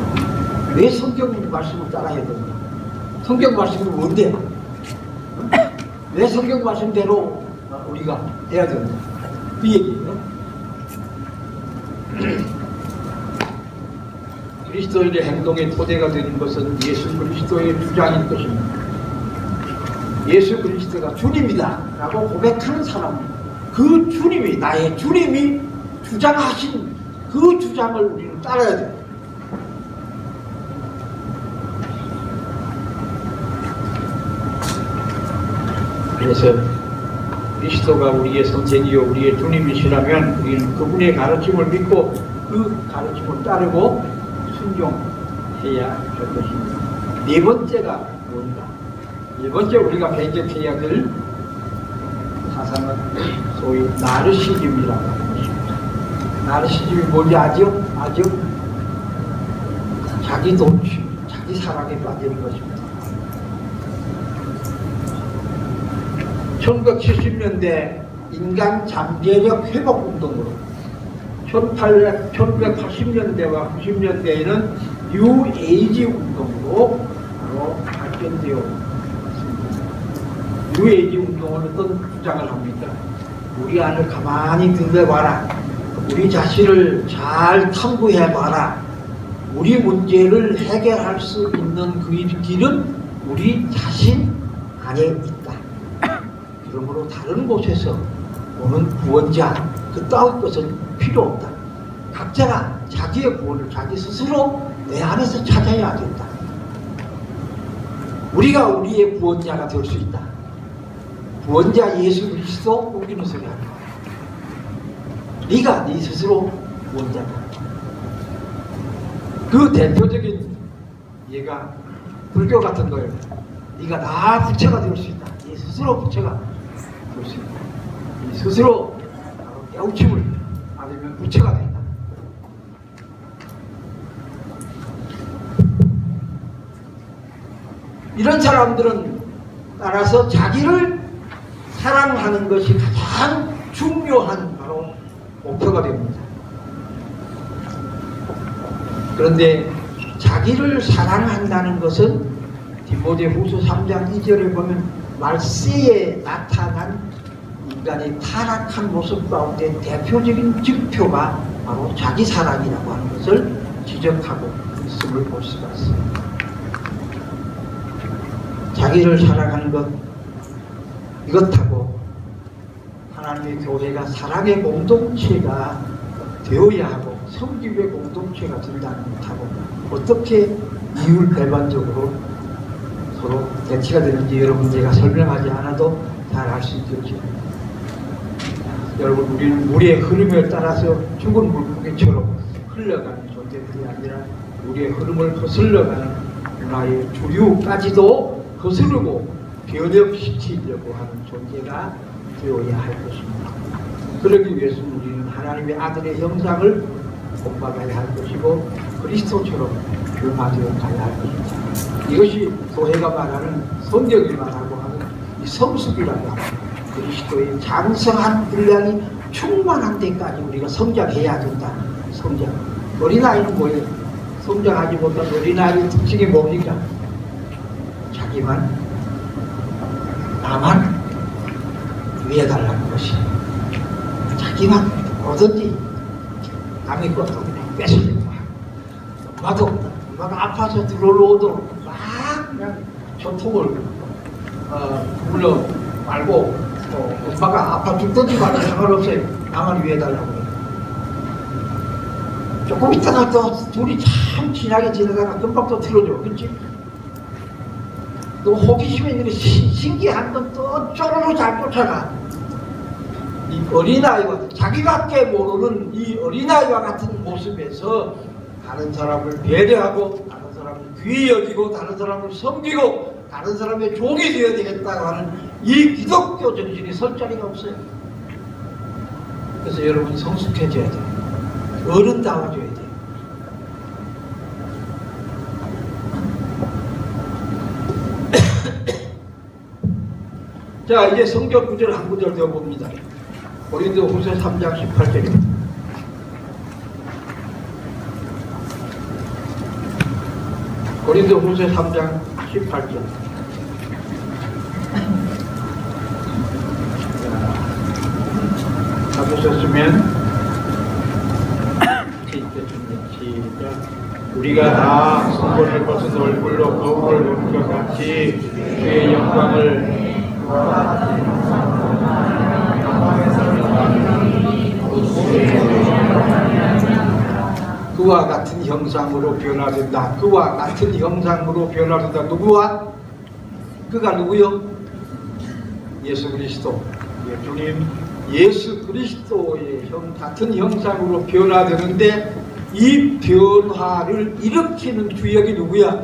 왜 성경 말씀을 따라야 됩니까? 성경 말씀은 뭔데? 왜 성경 말씀대로 우리가 해야 됩니까? 그 얘기예요. 그리스도인의 행동의 토대가 되는 것은 예수 그리스도의 주장인 것입니다. 예수 그리스도가 주님이다 라고 고백하는 사람, 그 주님이, 나의 주님이 주장하신 그 주장을 우리는 따라야 돼요. 그래서 그리스도가 우리의 선생이요 우리의 주님이시라면 우리는 그분의 가르침을 믿고 그 가르침을 따르고 순종해야 할 것입니다. 네 번째가 뭔가? 네 번째 우리가 배격해야 될 사상은 소위 나르시즘이라고 하는 것입니다. 나르시즘이 뭔지 아죠? 아죠? 자기 도취, 자기 사랑에 빠지는 것입니다. 1970년대 인간 잠재력 회복 운동으로 1980년대와 90년대에는 뉴에이지 운동으로 바로 발전되어 왔습니다. 뉴에이지 운동은 어떤 주장을 합니까? 우리 안을 가만히 들여봐라. 우리 자신을 잘 탐구해봐라. 우리 문제를 해결할 수 있는 그 길은 우리 자신 안에 있다. 그러므로 다른 곳에서 오는 구원자 그따위 것은 필요 없다. 각자가 자기의 구원을 자기 스스로 내 안에서 찾아야 된다. 우리가 우리의 구원자가 될 수 있다. 구원자 예수 그리스도 우기는 소리 하는 거야. 네가 네 스스로 구원자다. 그 대표적인 예가 불교 같은 거예요. 네가 나 부처가 될 수 있다. 네 스스로 부처가 될 수 있다. 네 스스로 깨우침을 받으면 부처가 된다. 이런 사람들은 따라서 자기를 사랑하는 것이 가장 중요한 바로 목표가 됩니다. 그런데 자기를 사랑한다는 것은 디모데후서 3장 2절에 보면 말세에 나타난 인간의 타락한 모습 가운데 대표적인 증표가 바로 자기 사랑이라고 하는 것을 지적하고 있음을 볼 수가 있습니다. 자기를 사랑하는 것, 이것하고 하나님의 교회가 사랑의 공동체가 되어야 하고 성김의 공동체가 된다는 것하고 어떻게 이율 배반적으로 서로 대치가 되는지 여러분 제가 설명하지 않아도 잘 알 수 있겠죠. 여러분 우리는 물의 흐름에 따라서 죽은 물고기처럼 흘러가는 존재들이 아니라 물의 흐름을 거슬러가는 문화의 주류까지도 거스르고 변혁시키려고 하는 존재가 되어야 할 것입니다. 그러기 위해서는 우리는 하나님의 아들의 형상을 본받아야 할 것이고 그리스도처럼 변화되어 가야 할 것입니다. 이것이 교회가 말하는 성경이 말하고 하는 이 성숙이라고 하는 그리스도의 장성한 분량이 충만한 데까지 우리가 성장해야 된다. 성장. 어린아이는 뭐예요? 성장하지 못한 어린아이의 특징이 뭡니까? 자기만 다만 위해달라는 것이 자기만 뭐든지 남의 것도 그냥 뺏으려고 하고 엄마가 아파서 들어오도 막 그냥 조통을 불러 말고 엄마가 아파 죽든지 말든 상관없어요. 나만 위해달라고 해요. 조금 있다가 또 둘이 참 친하게 지내다가 금방 또 틀어줘. 그치? 또 호기심에 있는 게 신기한 건 또 쪼르르 잘 쫓아가. 이 어린아이와 자기밖에 모르는 이 어린아이와 같은 모습에서 다른 사람을 배려하고 다른 사람을 귀히 여기고 다른 사람을 섬기고 다른 사람의 종이 되어야 되겠다고 하는 이 기독교 정신이 설 자리가 없어요. 그래서 여러분 성숙해져야 돼요. 어른다워져야 돼요. 자, 이제 성경 구절 한 구절 더 봅니다. 고린도후서 3장 18절입니다. 고린도후서 3장 18절. 잡으셨으면 시작. 우리가 다 성본을 벗은 얼굴로 거울을 보는 것 같이 주의 영광을 그와 같은 형상으로 변화된다. 그와 같은 형상으로 변화된다. 누구와? 그가 누구요? 예수 그리스도. 주님 예수 그리스도의 같은 형상으로 변화되는데 이 변화를 일으키는 주역이 누구야?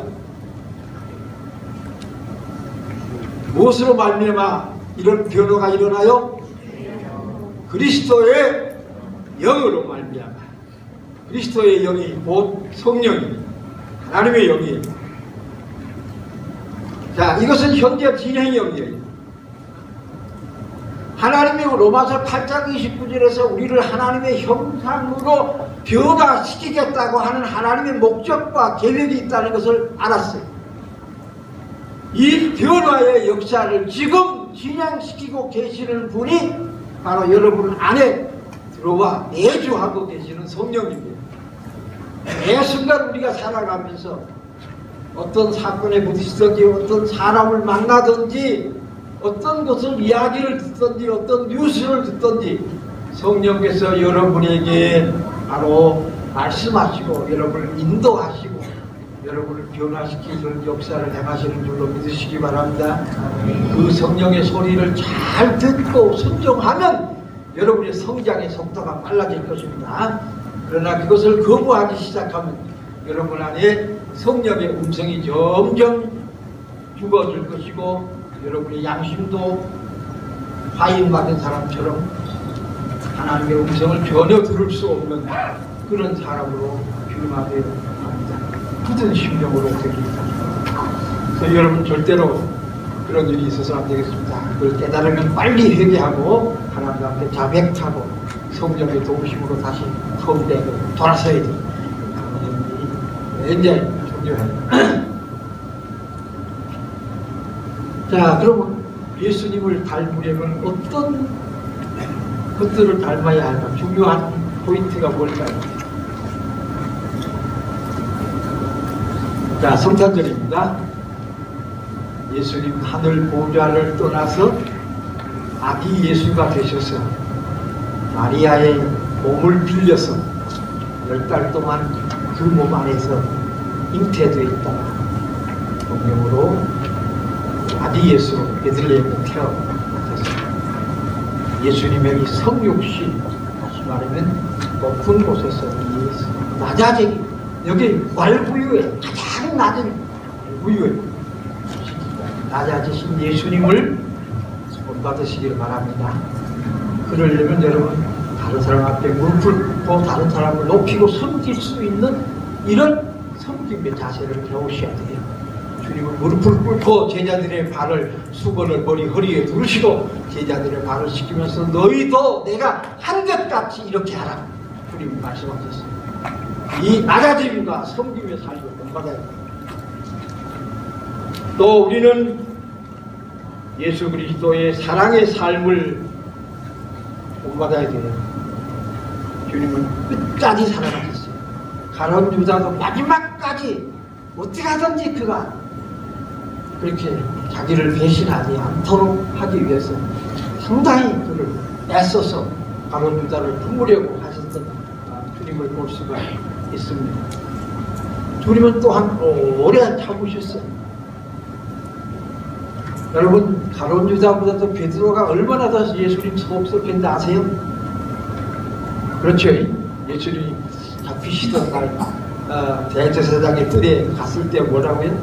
무엇으로 말미암아 이런 변화가 일어나요? 그리스도의 영으로 말미암아. 그리스도의 영이 곧 성령이 하나님의 영이에요. 자, 이것은 현재 진행의 영이에요. 하나님의 로마서 8장 29절에서 우리를 하나님의 형상으로 변화시키겠다고 하는 하나님의 목적과 계획이 있다는 것을 알았어요. 이 변화의 역사를 지금 진행시키고 계시는 분이 바로 여러분 안에 들어와 내주하고 계시는 성령입니다. 매 순간 우리가 살아가면서 어떤 사건에 부딪히든지 어떤 사람을 만나든지 어떤 것을 이야기를 듣든지 어떤 뉴스를 듣든지 성령께서 여러분에게 바로 말씀하시고 여러분을 인도하시고 여러분을 변화시키는 역사를 행하시는 줄로 믿으시기 바랍니다. 그 성령의 소리를 잘 듣고 순종하면 여러분의 성장의 속도가 빨라질 것입니다. 그러나 그것을 거부하기 시작하면 여러분 안에 성령의 음성이 점점 죽어질 것이고 여러분의 양심도 화인받은 사람처럼 하나님의 음성을 전혀 들을 수 없는 그런 사람으로 변화되어 갑니다. 굳은 심령으로 되겠습니다. 그래서 여러분 절대로 그런 일이 있어서 안 되겠습니다. 그걸 깨달으면 빨리 회개하고 하나님 앞에 자백하고 성령의 도우심으로 다시 섬되고 돌아서야 됩니다. 굉장히 중요해요. 자, 그러면 예수님을 닮으려면 어떤 것들을 닮아야 할까? 중요한 포인트가 뭘까요? 자, 성탄절입니다. 예수님 하늘 보좌를 떠나서 아기 예수가 되셔서 마리아의 몸을 빌려서 10달 동안 그 몸 안에서 잉태되어 있다가 성령으로 아기 예수로 베들레헴에 태어나셨습니다. 예수님의 이 성육신, 다시 말하면 높은 곳에서 이 낮아진 여기 왈부유에 가장 낮은 부유에 낮아지신 예수님을 본받으시기를 바랍니다. 그러려면 여러분 다른 사람 앞에 무릎을 꿇고 다른 사람을 높이고 섬길 수 있는 이런 섬김의 자세를 배우셔야 돼요. 주님은 무릎을 꿇고 제자들의 발을 수건을 머리 허리에 두르시고 제자들의 발을 씻기면서 너희도 내가 한 것 같이 이렇게 하라 주님이 말씀하셨습니다. 이 낮아짐과 섬김의 삶을 본받아야 됩니다. 또 우리는 예수 그리스도의 사랑의 삶을 본받아야 돼요. 주님은 끝까지 사랑하셨어요. 가룟 유다도 마지막까지 어떻게 하든지 그가 그렇게 자기를 배신하지 않도록 하기 위해서 상당히 그를 애써서 가룟 유다를 품으려고 하셨던 주님을 볼 수가 있습니다. 주님은 또한 오래 참으셨어요. 여러분, 가룟 유다보다도 베드로가 얼마나 더 예수님 속속했는지 아세요? 그렇죠. 예수님이 잡히시던 날 대제사장의 뜰에 갔을 때 뭐라고요?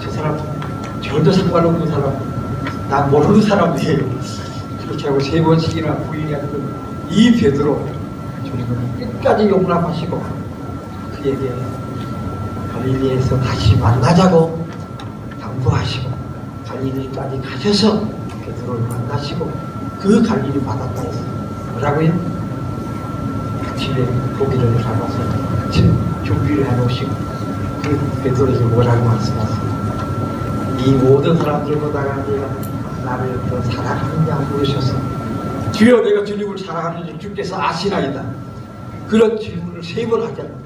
저 사람 전혀 상관없는 사람, 나 모르는 사람이에요. 그렇게 하고 3번씩이나 부인했던 이 베드로, 주님은 끝까지 용납하시고 그에게 갈릴리에서 다시 만나자고 당부하시고 갈릴리까지 가셔서 베드로를 만나시고 그 갈릴리 바닷가에서 뭐라고요? 아침에 고기를 잡아서 준비를 해놓으시고 그 베드로에게 뭐라고 말씀하세요? 이 모든 사람들보다가 내가 나를 더 사랑하느냐 물으셔서 주여 내가 주님을 사랑하는지 주께서 아시나이다. 그런 질문을 3번 하잖아요.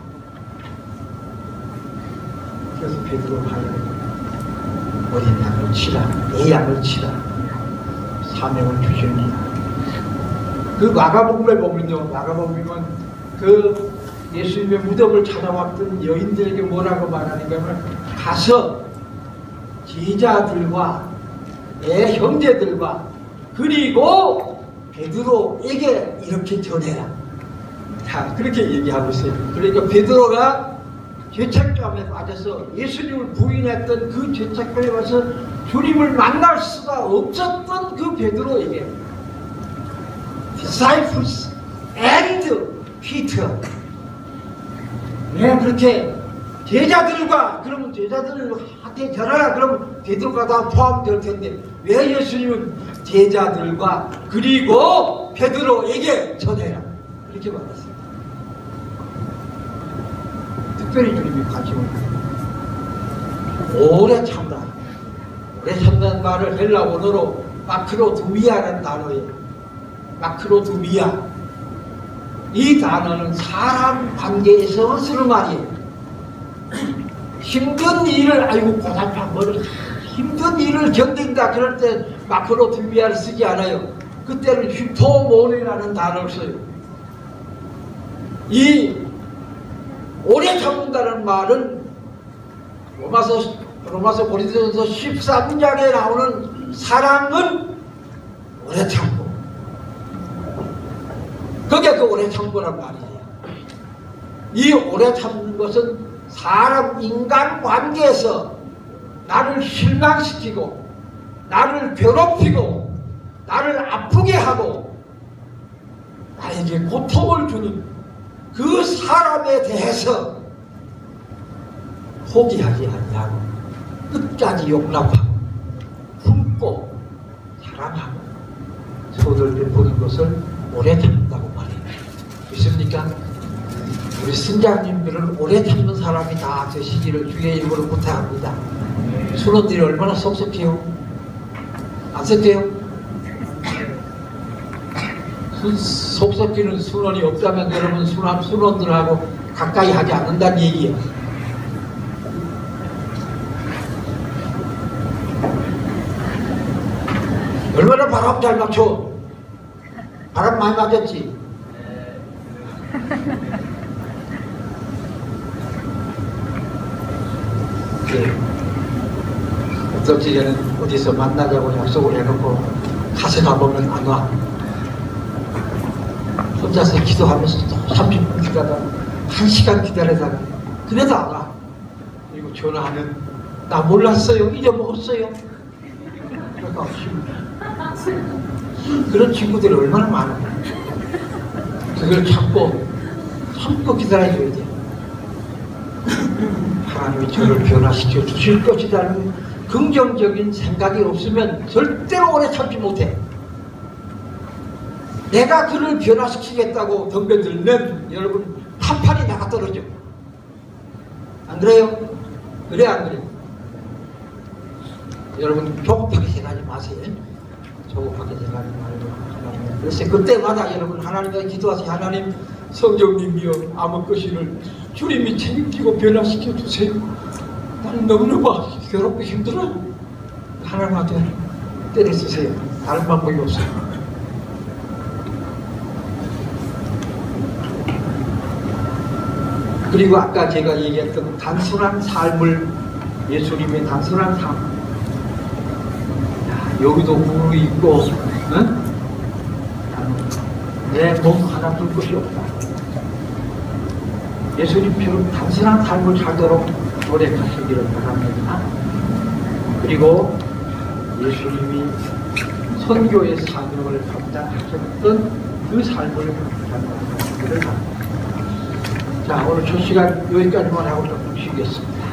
그래서 베드로가 어린 양을 치라, 내 양을 치라 사명을 주십니다. 그 마가복음에 보면요, 마가복음은 그 예수님의 무덤을 찾아왔던 여인들에게 뭐라고 말하는가 하면 가서 제자들과 내 형제들과 그리고 베드로에게 이렇게 전해라. 자, 그렇게 얘기하고 있어요. 그러니까 베드로가 죄책감에 빠져서 예수님을 부인했던 그 죄책감에 와서 주님을 만날 수가 없었던 그 베드로에게 disciples and Peter, 네, 그렇게 제자들과, 그러면 제자들한테 전하라 그러면 베드로가 다 포함될 텐데 왜 예수님은 제자들과 그리고 베드로에게 전해라 이렇게 말했습니다. 특별히 주님이 관심을 오래 참다. 오래 참다는 말을 헬라 원어로 마크로두미아라는 단어예요. 마크로두미아. 이 단어는 사람 관계에서 쓰는 말이에요. 힘든 일을, 아이고 고달파 뭐를 힘든 일을 견딘다 그럴 때 마크로두미아를 쓰지 않아요. 그때는 휴토모네라는 단어를 써요. 이 오래 참는다는 말은 로마서 고린도전서 13장에 나오는 사랑은 오래 참고, 그게 그 오래 참고란 말이에요. 이 오래 참는 것은 사람 인간 관계에서 나를 실망시키고 나를 괴롭히고 나를 아프게 하고 나에게 고통을 주는 그 사람에 대해서 포기하지 아니하고 끝까지 용납하고 품고 사랑하고 손을 베푸는 것을 오래 참는다고 말해요. 믿습니까? 우리 선장님들은 오래 참는 사람이 다 되시기를 주의 이름으로 부탁합니다. 순원들이 얼마나 속속해요? 안 속해요? 속속기는 순원이 없다면 여러분 순원들하고 가까이 하지 않는다는 얘기예요. 얼마나 바람 잘 맞춰? 바람 많이 맞았지? 어떤 시절은 어디서 만나자고 약속을 해놓고 가서 가보면 안 와. 혼자서 기도하면서 30분 기다다가 1시간 기다리다가 그래도 안 와. 그리고 전화하면 나 몰랐어요, 잊어먹었어요. 그러니까 그런 친구들이 얼마나 많아. 그걸 참고 기다려줘야 돼. 하나님이 저를 변화시켜 주실 것이라는 긍정적인 생각이 없으면 절대로 오래 참지 못해. 내가 그를 변화시키겠다고 덤벼들면 여러분 판판이 나가 떨어져. 안 그래요? 그래 안 그래? 여러분 조급하게 생각하지 마세요. 조급하게 생각하지 말고. 그래서 그때마다 여러분 하나님께 기도하세요. 하나님 성령님이여 아무 것이를 주님이 책임지고 변화시켜 주세요. 나는 너무너무 괴롭고 힘들어. 하나님한테 때려 쓰세요. 다른 방법이 없어요. 그리고 아까 제가 얘기했던 단순한 삶을, 예수님의 단순한 삶. 야, 여기도 구름이 있고, 응? 내 몸 하나 둘 것이 없다. 예수님처럼 단순한 삶을 살도록 노력하시기를 바랍니다. 그리고 예수님이 선교의 사명을 감당하셨던 그 삶을 감당하시기를 바랍니다. 자, 오늘 첫 시간 여기까지만 하고 좀 쉬겠습니다.